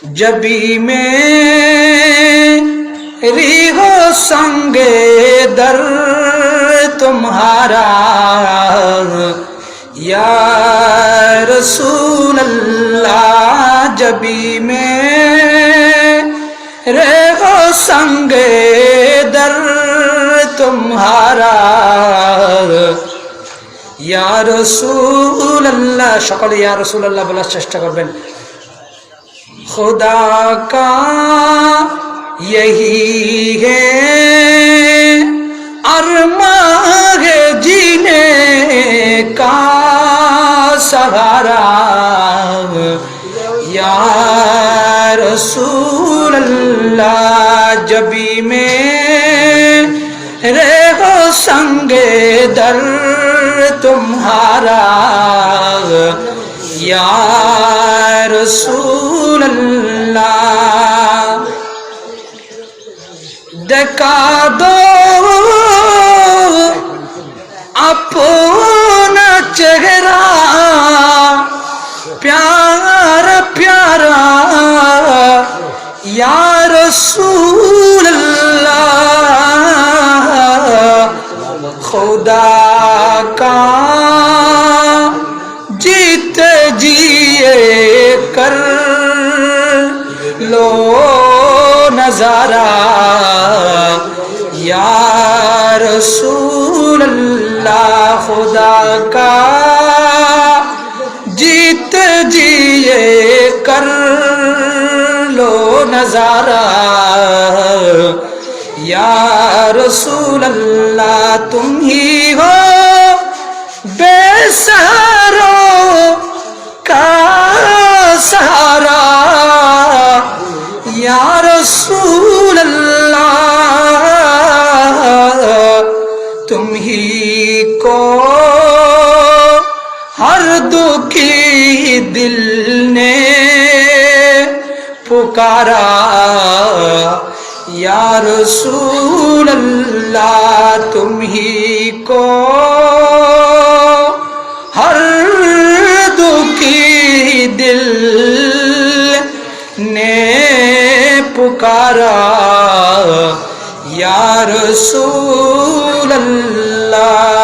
जबी मेरी हो संगे दर तुम्हारा या रसूल अल्लाह जबी मेरे हो संगे दर तुम्हारा या रसूल अल्लाह সকলে या रसूल अल्लाह বলার চেষ্টা করবেন खुदा का यही है अरमां है जीने का सहारा या रसूल अल्लाह जबी मेरे हो संगे दर तुम्हारा या रसूल अल्लाह देखा दो अपना चेहरा प्यारा प्यारा या रसूल अल्लाह खुदा का जीते जिए कर लो नजारा या रसूल अल्लाह खुदा का जीते जिए कर लो नजारा या रसूल अल्लाह तुम ही हो बेसहारों का सहारा या रसूल अल्लाह तुम ही को हर दुखी दिल ने पुकारा या रसूल अल्लाह तुम ही को हर दुखी दिल ने पुकारा या रसूल अल्लाह